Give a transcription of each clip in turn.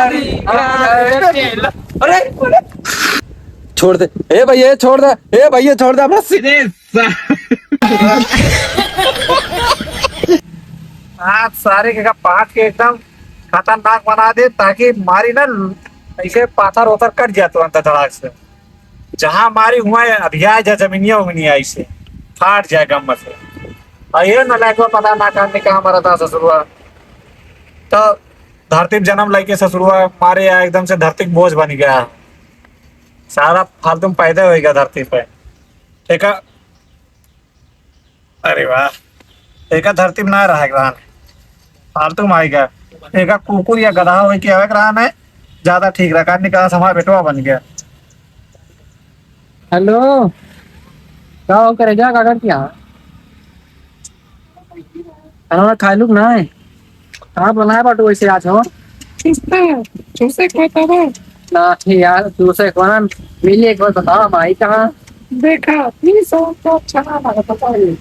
अरे छोड़ दे, ए भैया छोड़ दे, ए भैया छोड़ दे अपना सीधे। आज सारे के पाँच के एकदम खतरनाक बना दे ताकि मारी ना ऐसे पाथर उतर कट जाए तुरंत धड़ाक से। जहां मारी हुआ अभिया जा जमीनिया उमिनिया ऐसे फाट जाए गम से। और ये न लाइक पता ना करने कहा मरा था ससुरुआ तो धरती जन्म लाइके ससुरुआ मारे या एकदम से धरती बोझ बन गया। सारा फालतू पैदा होएगा धरती पे। ठीक है, अरे वाह एक धरती में ना रहेगा फालतू में आएगा। एक कुकुर या गधा हो के आवे रहा है ज्यादा ठीक रहा कारण कहा हमारा बेटवा बन गया। हेलो, क्या हो करे जा काकर क्या खाना खा लूँ ना है कहाँ बनाया बाटू वैसे आज हो चूसे खाता है ना ठीक यार दूसरे को ना मिली एक बार बताओ भाई कहाँ देखा 300 तो अच्छा ना लगा पता है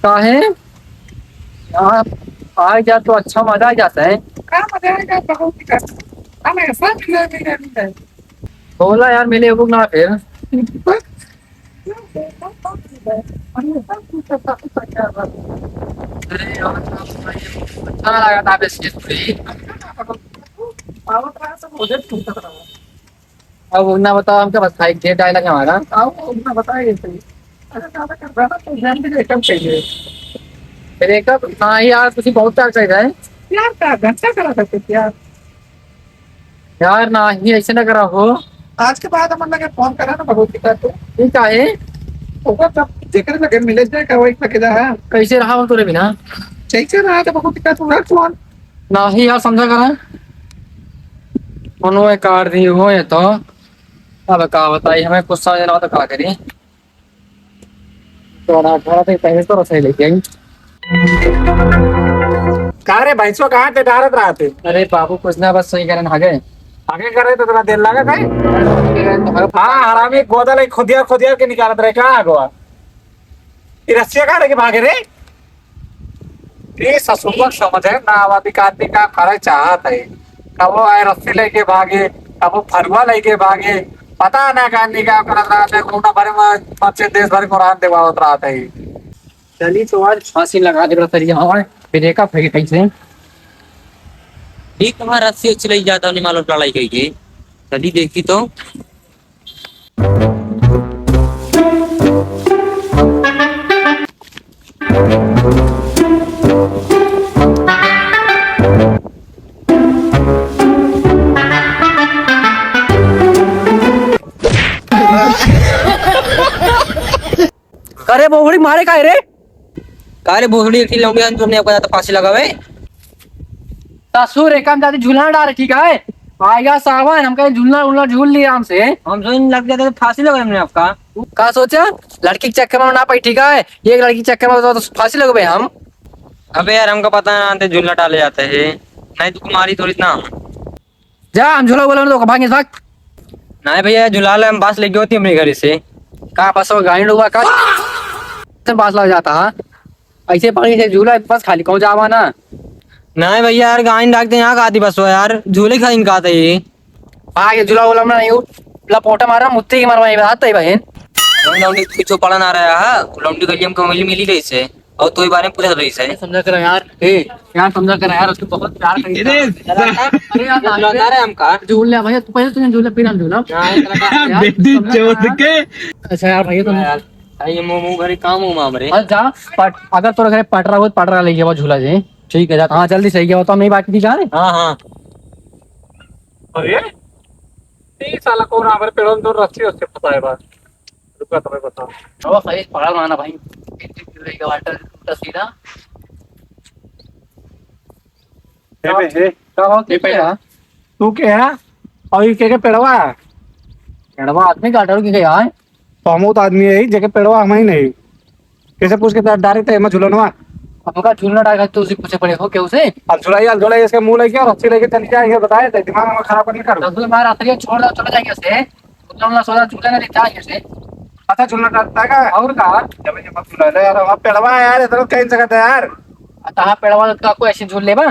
काहे यहाँ आ जा तो अच्छा मजा आ जाता है। क्या मजा आएगा बहुत दिक्कत हम ऐसा मिले बोला यार मिले को ना फिर अच्छा लगा था बेसिस अब ना बताओ हमके बस खाई के डायलॉग है हमारा आओ ना बताइए सही अगर ज्यादा कर रहा तो ध्यान भी एकदम चाहिए ब्रेकअप हाँ यार तुझे बहुत टाइम चाहिए है यार क्या घंटा करा सकते थे यार ना ही ऐसे ना करा हो आज के बाद हम लगे फोन करा ना बहुत दिक्कत तो ठीक है होगा तब जिक्र लगे मिले जाए का वही लगे जा कैसे रहा तुरे बिना चाहिए रहा तो बहुत दिक्कत हो रहा फोन ना ही यार समझा करा मनोए कार दी हो ये तो अब का बताइए हमें कुछ समझ ना हो तो क्या करें तो ना थोड़ा तो पहले तो रसोई लेके आई। कहा रे भैंसो कहाँ थे डारत रहा थे अरे बाबू कुछ ना बस सही करने आ गए आगे कर रहे तो तेरा देर लगा कहीं। हाँ हरामी गोदा लाइक खुदिया खुदिया के निकालत रहे कहाँ आगवा ये रस्सिया कहाँ लेके भागे रे। ये ससुर समझ है ना आबादी का आदमी का फर्क चाहत है कब वो आए रस्सी लेके भागे कब वो फरुआ लेके भागे पता ना गांधी का करत रहा था कोरोना भरे में बच्चे देश भर कुरान देवावत रहा था। चलिए तो आज फांसी लगा दे सर हमारे फिर एक फेंक कैसे ठीक तुम्हारा रस्सी अच्छी लगी जाता नहीं मालूम लड़ाई कही के चली देखी तो अरे बोहड़ी मारे का रे कारे भोसड़ी एक लौंगे हम तुमने आपका फांसी लगावे ससुर एकम जाती झूलना डाल ठीक है आएगा सावन हम कहीं झूलना उलना झूल लिया हमसे हम सोचने लग जाता तो फांसी लगा हमने आपका का सोचा लड़की के चक्कर में ना पाई ठीक है एक लड़की के चक्कर में तो फांसी लगवे हम अबे यार हमको पता ना आते झूलना डाले जाते है नहीं तो कुमारी थोड़ी ना जा हम झूला बोला तो भागे भाग नहीं भैया झूला ले हम बास लेके होती अपने घर से कहाँ बस गाड़ी डूबा का बास लग जाता है ऐसे पानी से झूला बस खाली कहो जावा ना नहीं भैया यार गाड़ी डाकते यहाँ का आती बस हो यार झूले खा इनका आता ये आगे झूला बोला नहीं लपोटा मारा मुत्ते की मारवा बात है बहन लौंडी पीछे पड़ा ना रहा है लौंडी गली हमको मिली रही से और तो बारे में पूछा रही से समझा कर यार यार समझा कर यार उसको बहुत प्यार करी अरे यार लगा रहे हमका झूल ले भैया तू पहले तूने झूला फिर हम झूला बेटी चोट के अच्छा यार भैया तुम यार ये मुंह भरी काम हूँ मामरे जा अगर तोरे घर पटरा हो पटरा लेके वो झूला जे ठीक है जा हाँ जल्दी सही गया तो हम नहीं बाकी थी जा रहे हाँ हाँ अरे ये साला कौन हमारे पेड़ों में तो रस्सी उससे पता है बात रुका तुम्हें बताओ चलो सही पड़ा माना भाई का वाटर सीधा तू क्या है और ये क्या पेड़वा है पेड़वा आदमी काटा की गया है तो हम तो आदमी है जगह पेड़वा हम ही नहीं कैसे पूछ के डारे थे मैं झूलनवा हमका झूलना डाल तो उसे पूछे पड़े हो क्या उसे अब झुलाई इसके मुंह लेके रस्सी लेके चल जाए ये बताए थे दिमाग में खराब नहीं करो रसूल मार रात्रि छोड़ दो चले जाएंगे उसे उतना सोचा झूला नहीं चाहिए उसे अच्छा झूलना डालता है और कहा जब जब झूला ले यार अब पेड़वा है यार इधर कहीं जगह है यार अतः पेड़वा का कोई ऐसे झूल ले बा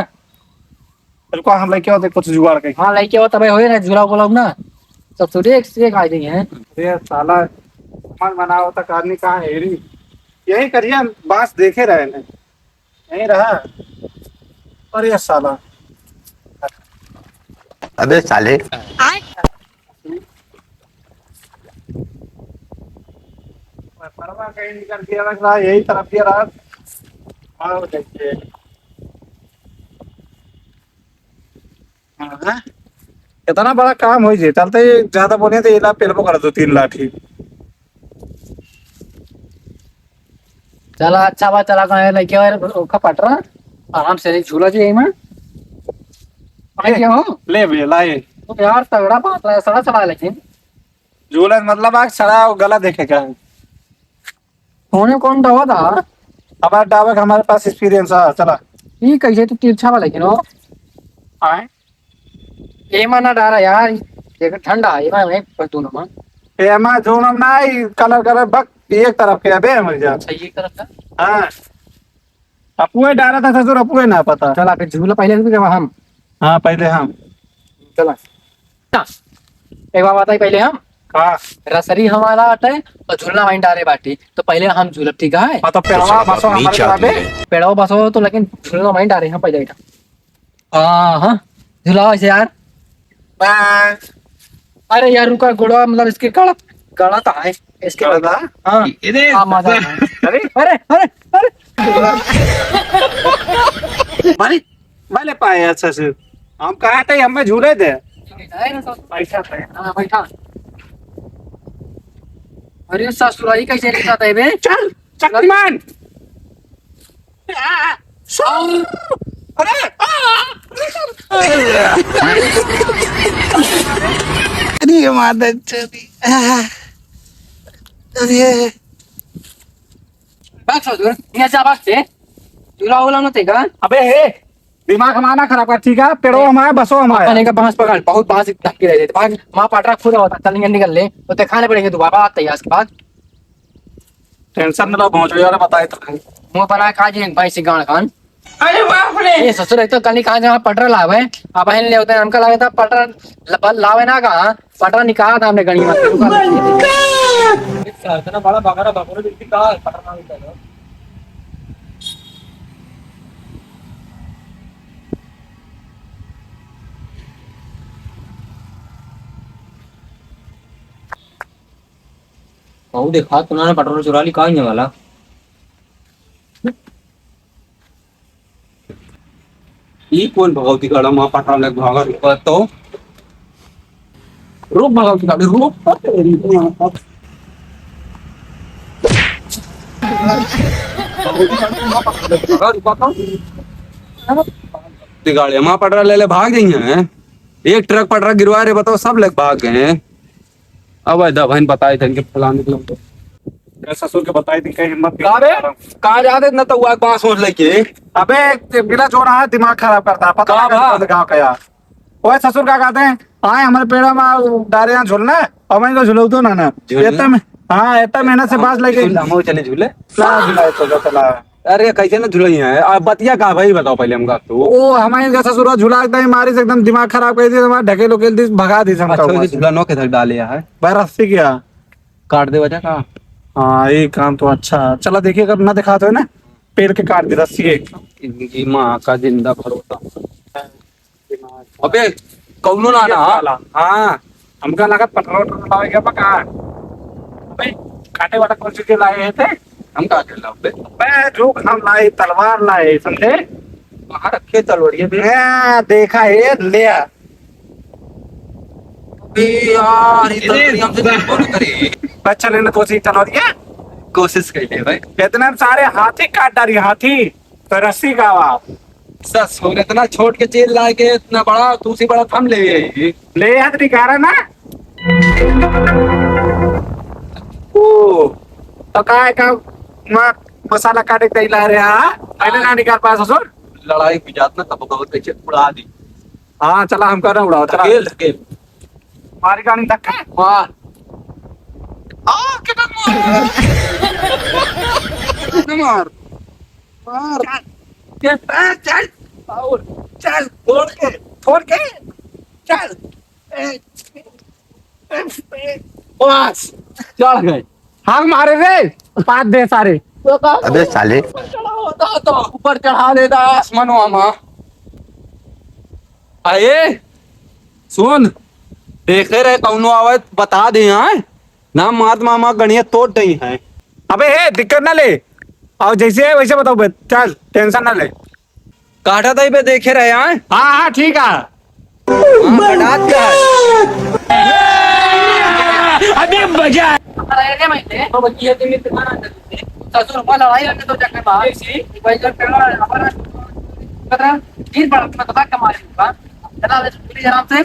रुको हम लेके होते कुछ जुगाड़ के। हाँ लाइक हो तब हो ना झूला बोला ना सब सूर्य एक से एक आ गई है। अरे साला मन बनाओ तक आदमी कहाँ है री? यही करिए बांस देखे रहे ने यही रहा। अरे साला अबे साले परवा कहीं निकल दिया लग रहा यही तरफ दिया रहा। और देखिए हाँ, इतना बड़ा काम हो जाए चलते ज्यादा बोले तो ये ला पेड़ को कर दो 3 लाठी। चला अच्छा बात चला कहाँ लाइक ओखा पट रहा आराम से झूला जी यही में क्या हो ले भैया लाए तो यार तगड़ा बात है सड़ा चला लेकिन झूला मतलब आग सड़ा गला देखे क्या है। होने कौन दवा था हमारे डाबक हमारे पास एक्सपीरियंस है चला। ये कैसे तो तिरछा वाला लेकिन वो आए ये माना डारा यार ये ठंडा है ये मैं बस दोनों में एमा जोनम नाई कलर कलर बक एक तरफ के अबे मर जा। सही एक तरफ का हाँ अपुए डाला था ससुर अपुए ना पता। चला फिर झूला पहले भी जब हम हाँ पहले हम चला एक बात बताई पहले हम कहा रसरी हमारा आटा है और झूलना वहीं डाले बाटी तो पहले हम झूलब ठीक है तो पेड़वा बसो हमारे तरफ है। पेड़ो बसो तो लेकिन झूलना वहीं डाले हम पहले हाँ झूलाओ ऐसे यार बाय। अरे यार रुका घोड़ा मतलब इसके काला काला था है इसके काला था? हाँ हाँ, मजा आया। अरे अरे अरे अरे मारी वाले पाए अच्छा से हम कहा थे हमें झूले दे पैसा पे। हाँ बैठा अरे ससुराली कैसे रहता था बे चल शक्तिमान अरे अरे माता चली अरे भाग ससुर यहाँ जा भाग से झूला उला न तेगा अबे हे दिमाग हमारा खराब कर ठीक है पेड़ो हमारे बसो हमारे पानी का बांस पकड़ बहुत बांस ढक के रह देते भाग माँ पाटरा खुद होता चल निकल ले तो ते खाने पड़ेंगे दोबारा आते हैं इसके बाद टेंशन न लो पहुंच यार बताए तो मुंह बना खा जी भाई से गान खान अरे बाप रे ये ससुर एक तो कल कहा जहाँ पटरा लावे अब बहन ले होते हैं हमका लगा था पटरा लावे ना कहा पटरा निकाला था हमने गणी में बड़ा बकरा बकरा कहू देखा तुम्हारा पेट्रोल चुरा ली कहाँ वाला ये कौन भगवती गाड़ा वहां पटा लग भागा तो रुक भगवती गाड़ी रुक गाड़ी वहां पटरा ले ले भाग गई हैं। एक ट्रक पटरा गिरवा रहे बताओ सब लोग भाग गए हैं। अब बहन बताए थे इनके फलाने के ससुर के बताई थी कहीं हिम्मत कहाँ जाते न तो हुआ बांस सोच लेके अबे बिना चोरा है दिमाग खराब करता है पता नहीं गाँव का यार। ओए ससुर क्या कहते हैं आए हमारे पेड़ा में डारे यहाँ झूलना और मैं झूलो तो ना हाँ इतना मेहनत से बांस लेके चले झूले झुलाए तो चला। अरे कैसे ना झुलई है अब बतिया कहा भाई बताओ पहले हमका तो ओ हमारे ससुर झूला एकदम मारी से एकदम दिमाग खराब कर दी हमारे ढके लोग भगा दी झूला नो के तक डाले है रस्सी किया काट दे वजह का। हाँ ये काम तो अच्छा चला देखिए अगर ना दिखाते हो ना पेड़ के काट दी रस्सी एक इनकी माँ का जिंदा भरोसा अबे कौनो ना ना हाँ हमका लगा पेट्रोल लाए क्या पका अबे काटे वाला कौन चीज लाए थे हम का कर ला बे मैं जोक हम लाए तलवार लाए समझे वहां रखे तलवारिये बे देखा है ले यार इतने हमसे कौन करे चले ना कोशिश तलवारिया कोशिश कर ले भाई इतने सारे हाथी काट डाली हाथी तो रस्सी का आवाज ससुर इतना छोट के चेल लाए के इतना बड़ा दूसरी बड़ा थम ले हाथ दिखा रहा ना ओ तो का मसाला काटे कई ला रहे हाँ पहले ना निकाल पास ससुर लड़ाई हुई जात ना तब बहुत कैसे उड़ा दी हाँ चला हम कर उड़ाओ चला धकेल धकेल मारी गाड़ी धक्का मार मार मार चल और चल फोड़ के चल बस चढ़ गए हाँ मारे रे 5 दे सारे अबे साले तो ऊपर चढ़ा देता आसमानों में आए सुन देखे रहे कौनो आवाज बता दे हाँ ना महात्मा मामा गणिया तोड़ नहीं है। अबे हे दिक्कत ना ले और जैसे है वैसे बताओ बे, चल टेंशन ना ले काटा था पे देखे रहे हाँ हाँ हाँ ठीक है बटात क्या है अभी मजा अरे रे मैं तो बच्ची है तुम इतना ससुर वाला लड़ाई करने तो जाके मार भाई जब पेड़ा हमारा पता तीन बार मैं तो बात कमाई होगा चला ले पुलिस आराम से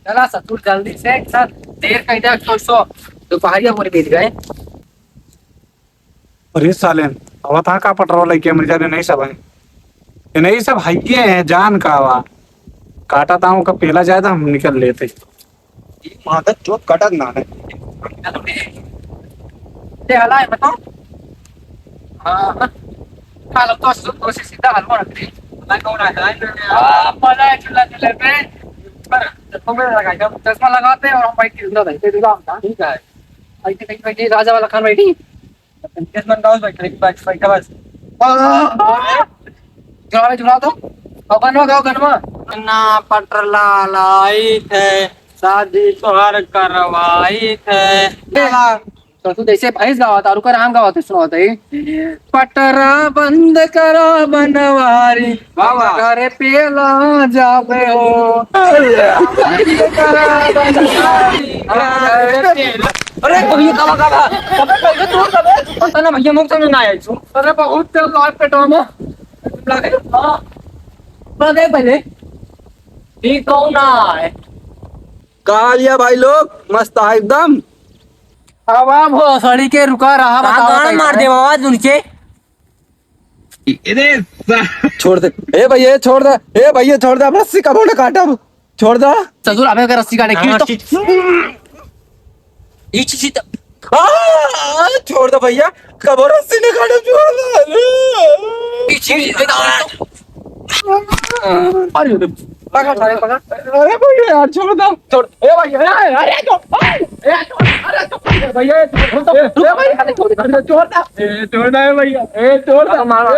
चला ससुर जल्दी से एक साथ देर कहीं तक सोचो दोपहरिया पूरे बीत गए अरे साले हवा था का पेट्रोल लेके मर जाने नहीं सब है ये नहीं सब हाइके हैं जान का हवा काटा था का पहला जाए तो हम निकल लेते माता चोट कटक ना है ते हला है बताओ हाँ kalau तो से सीधा हलवा रख दे मैं कौन है मजा चुला चुले पे पर तो मैं लगा जब चश्मा लगाते और हम बाइक की अंदर बैठे दूल्हा हम ठीक है आई के कहीं बैठी राजा वाला खान बैठी चश्मा गाउस बैठे बाइक बैठा बस जुड़ा तो अब बनवा गाओ गनवा ना पटरला लाई थे शादी तोहर करवाई थे तो तू जैसे भैंस गावा तारू का राम गावा सुनाते पटरा बंद करो बनवारी घरे पेला जाबे हो अरे भैया कावा कावा कबे पहले तू कबे पता ना भैया मुख समझ ना आया छु अरे बहुत तेल लाग पेटवा में लागे हां बगे पहले ठीक हो ना है कहा लिया भाई लोग मस्त है एकदम अब आप हो सड़ी के रुका रहा बताओ मार दे आवाज उनके छोड़ दे ए भैया छोड़ दे ए भैया छोड़ दे अब रस्सी का बोला काटा छोड़ दे ससुर अबे का रस्सी काटे की ये चीज छोड़ दे भैया कब रस्सी ने काटा छोड़ दे अरे पकड़ अरे भैया यार छोड़ दे छोड़ ए भैया अरे छोड़ भैया छोड़ छोड़ दे भैया ए छोड़ दे मारो